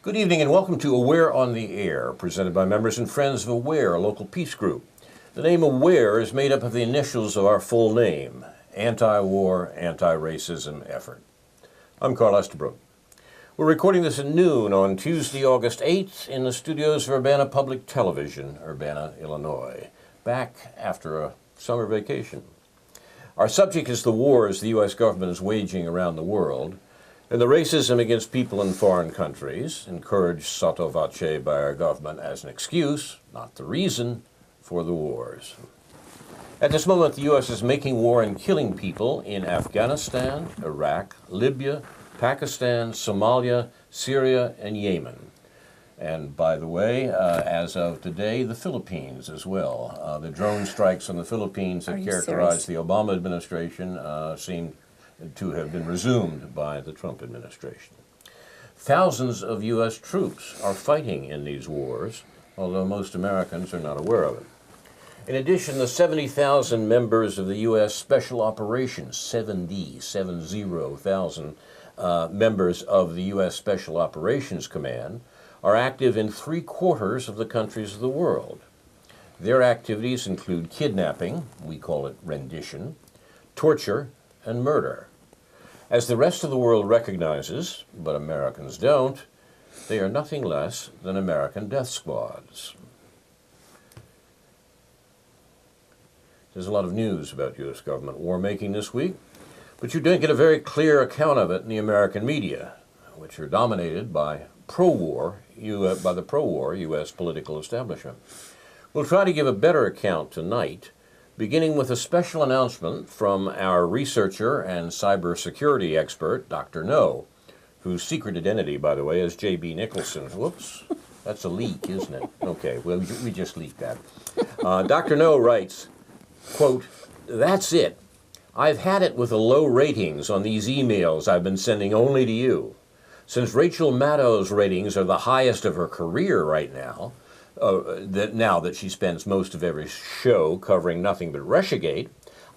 Good evening and welcome to Aware on the Air, presented by members and friends of Aware, a local peace group. The name Aware is made up of the initials of our full name, Anti-War, Anti-Racism Effort. I'm Carl Estabrook. We're recording this at noon on Tuesday, August 8th in the studios of Urbana Public Television, Urbana, Illinois, back after a summer vacation. Our subject is the wars the U.S. government is waging around the world, and the racism against people in foreign countries, encouraged sotto voce by our government as an excuse, not the reason, for the wars. At this moment, the U.S. is making war and killing people in Afghanistan, Iraq, Libya, Pakistan, Somalia, Syria, and Yemen. And by the way, as of today, the Philippines as well. The drone strikes on the Philippines that characterized the Obama administration seem to have been resumed by the Trump administration. Thousands of U.S. troops are fighting in these wars, although most Americans are not aware of it. In addition, the 70,000 members of the U.S. Special Operations, 70,000 members of the U.S. Special Operations Command, are active in 3/4 of the countries of the world. Their activities include kidnapping, we call it rendition, torture, and murder. As the rest of the world recognizes, but Americans don't, they are nothing less than American death squads. There's a lot of news about U.S. government war making this week, but you don't get a very clear account of it in the American media, which are dominated by the pro-war U.S. political establishment. We'll try to give a better account tonight, beginning with a special announcement from our researcher and cybersecurity expert, Dr. No, whose secret identity, by the way, is J.B. Nicholson. Whoops, that's a leak, isn't it? Okay, well, we just leaked that. Dr. No writes, quote, "That's it. I've had it with the low ratings on these emails I've been sending only to you. Since Rachel Maddow's ratings are the highest of her career right now, now that she spends most of every show covering nothing but Russiagate,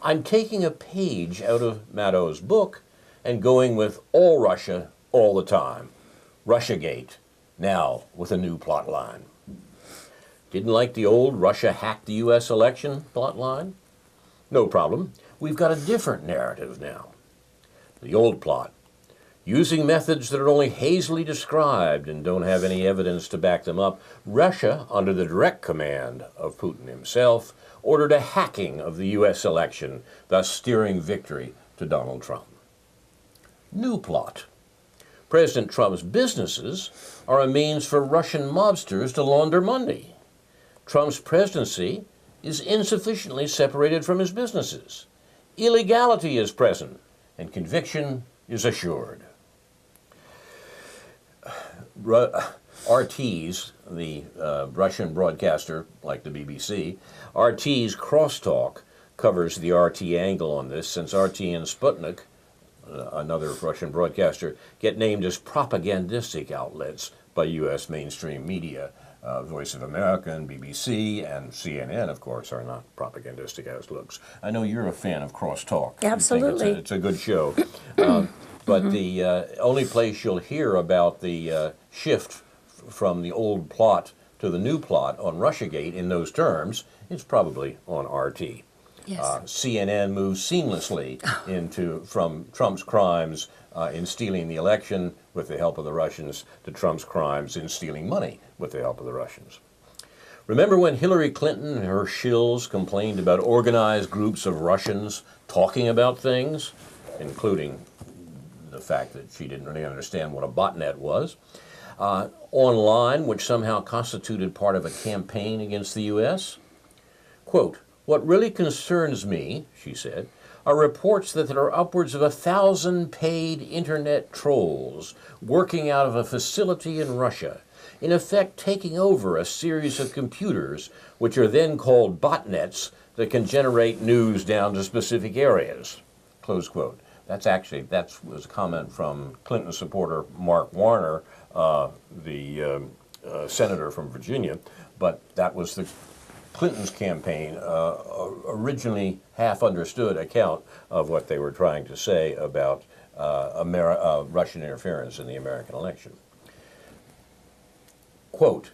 I'm taking a page out of Maddow's book and going with all Russia all the time. Russiagate, now with a new plot line." Didn't like the old Russia hacked the U.S. election plot line? No problem. We've got a different narrative now. The old plot. Using methods that are only hazily described and don't have any evidence to back them up, Russia, under the direct command of Putin himself, ordered a hacking of the U.S. election, thus steering victory to Donald Trump. New plot. President Trump's businesses are a means for Russian mobsters to launder money. Trump's presidency is insufficiently separated from his businesses. Illegality is present, and conviction is assured. RT's, the Russian broadcaster like the BBC, RT's Crosstalk covers the RT angle on this, since RT and Sputnik, another Russian broadcaster, get named as propagandistic outlets by U.S. mainstream media. Voice of America and BBC and CNN, of course, are not propagandistic outlooks. I know you're a fan of Crosstalk. Absolutely. It's a good show. But the only place you'll hear about the shift from the old plot to the new plot on Russiagate in those terms is probably on RT. Yes. CNN moves seamlessly from Trump's crimes in stealing the election with the help of the Russians to Trump's crimes in stealing money with the help of the Russians. Remember when Hillary Clinton and her shills complained about organized groups of Russians talking about things, including the fact that she didn't really understand what a botnet was, online, which somehow constituted part of a campaign against the U.S.? Quote, "What really concerns me," she said, "are reports that there are upwards of 1,000 paid internet trolls working out of a facility in Russia, in effect taking over a series of computers, which are then called botnets that can generate news down to specific areas." Close quote. That was a comment from Clinton supporter Mark Warner, the senator from Virginia, but that was the Clinton's campaign originally half understood account of what they were trying to say about Russian interference in the American election. Quote,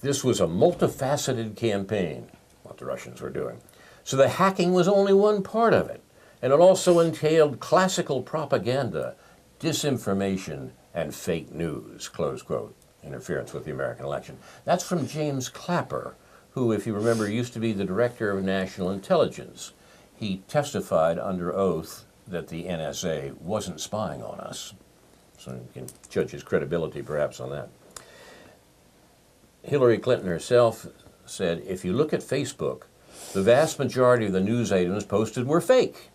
this was a multifaceted campaign, what the Russians were doing. So the hacking was only one part of it, and it also entailed classical propaganda, disinformation, and fake news, close quote, interference with the American election. That's from James Clapper, who, if you remember, used to be the Director of National Intelligence. He testified under oath that the NSA wasn't spying on us. So you can judge his credibility perhaps on that. Hillary Clinton herself said, if you look at Facebook, the vast majority of the news items posted were fake.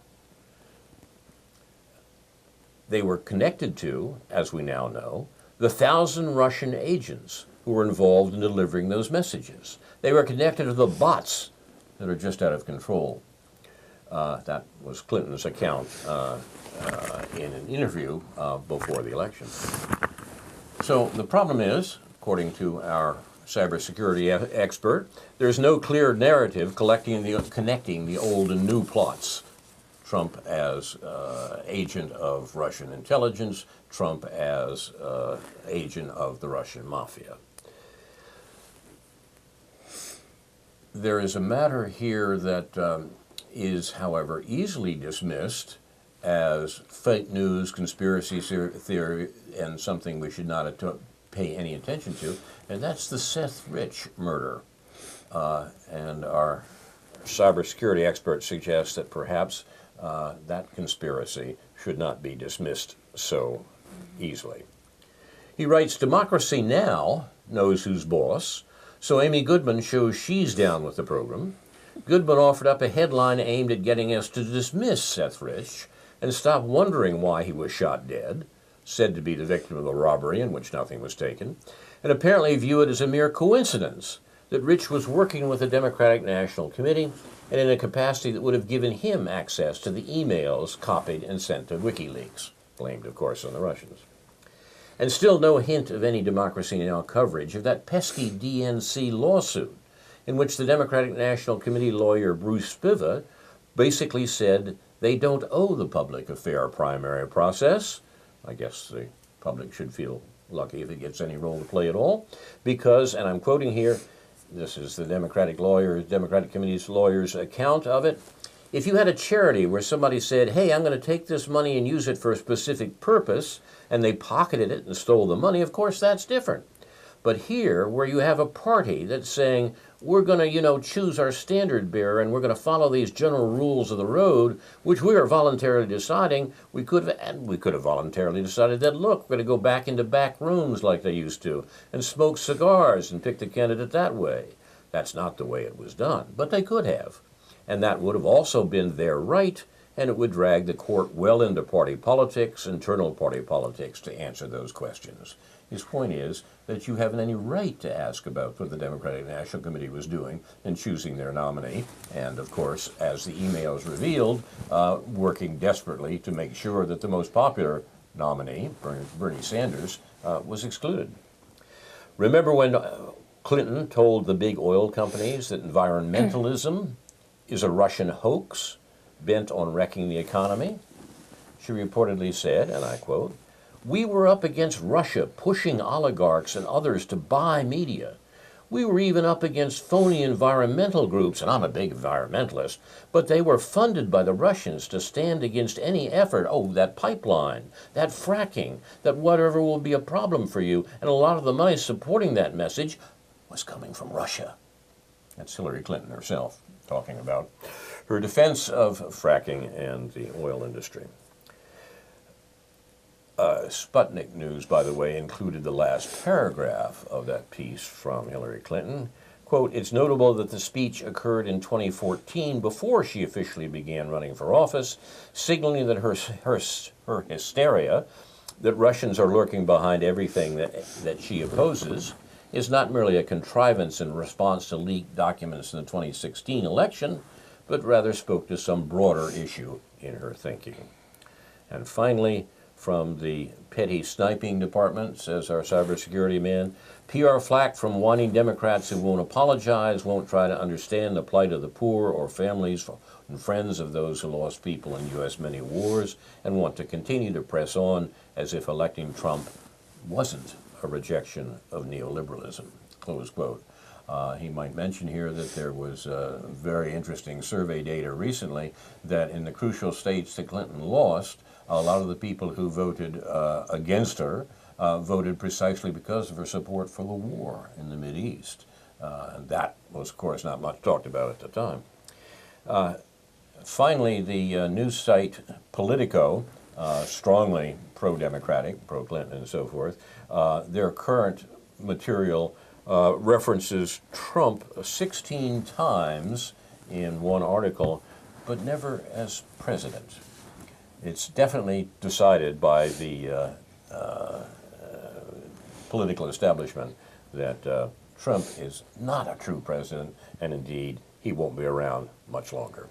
They were connected to, as we now know, the 1,000 Russian agents who were involved in delivering those messages. They were connected to the bots that are just out of control. That was Clinton's account in an interview before the election. So the problem is, according to our cybersecurity expert, there's no clear narrative connecting the old and new plots. Trump as agent of Russian intelligence, Trump as agent of the Russian mafia. There is a matter here that is, however, easily dismissed as fake news, conspiracy theory, and something we should not pay any attention to, and that's the Seth Rich murder. And our cybersecurity expert suggests that perhaps that conspiracy should not be dismissed so easily. He writes, Democracy Now! Knows who's boss, so Amy Goodman shows she's down with the program. Goodman offered up a headline aimed at getting us to dismiss Seth Rich and stop wondering why he was shot dead, said to be the victim of a robbery in which nothing was taken, and apparently view it as a mere coincidence that Rich was working with the Democratic National Committee and in a capacity that would have given him access to the emails copied and sent to WikiLeaks, blamed, of course, on the Russians. And still no hint of any Democracy Now! Coverage of that pesky DNC lawsuit in which the Democratic National Committee lawyer Bruce Spiva basically said they don't owe the public a fair primary process. I guess the public should feel lucky if it gets any role to play at all, because, and I'm quoting here, this is the Democratic Committee's lawyer's account of it, if you had a charity where somebody said, hey, I'm going to take this money and use it for a specific purpose, and they pocketed it and stole the money, of course that's different. But here, where you have a party that's saying, we're going to, choose our standard bearer and we're going to follow these general rules of the road, which we are voluntarily deciding, we could have voluntarily decided that, look, we're going to go back into back rooms like they used to and smoke cigars and pick the candidate that way. That's not the way it was done, but they could have. And that would have also been their right, and it would drag the court well into party politics, internal party politics, to answer those questions. His point is that you haven't any right to ask about what the Democratic National Committee was doing in choosing their nominee, and of course, as the emails revealed, working desperately to make sure that the most popular nominee, Bernie Sanders, was excluded. Remember when Clinton told the big oil companies that environmentalism is a Russian hoax bent on wrecking the economy? She reportedly said, and I quote, we were up against Russia pushing oligarchs and others to buy media. We were even up against phony environmental groups, and I'm a big environmentalist, but they were funded by the Russians to stand against any effort, that pipeline, that fracking, that whatever will be a problem for you, and a lot of the money supporting that message was coming from Russia. That's Hillary Clinton herself talking about her defense of fracking and the oil industry. Sputnik News, by the way, included the last paragraph of that piece from Hillary Clinton. Quote, it's notable that the speech occurred in 2014 before she officially began running for office, signaling that her hysteria that Russians are lurking behind everything that she opposes is not merely a contrivance in response to leaked documents in the 2016 election, but rather spoke to some broader issue in her thinking. And finally, from the petty sniping department, says our cybersecurity man, PR flack from whining Democrats who won't apologize, won't try to understand the plight of the poor or families and friends of those who lost people in U.S. many wars, and want to continue to press on as if electing Trump wasn't a rejection of neoliberalism, close quote. He might mention here that there was very interesting survey data recently that in the crucial states that Clinton lost, a lot of the people who voted against her voted precisely because of her support for the war in the Mideast. And that was, of course, not much talked about at the time. Finally, the news site Politico, strongly pro-democratic, pro-Clinton and so forth, their current material references Trump 16 times in one article, but never as president. It's definitely decided by the political establishment that Trump is not a true president, and indeed, he won't be around much longer.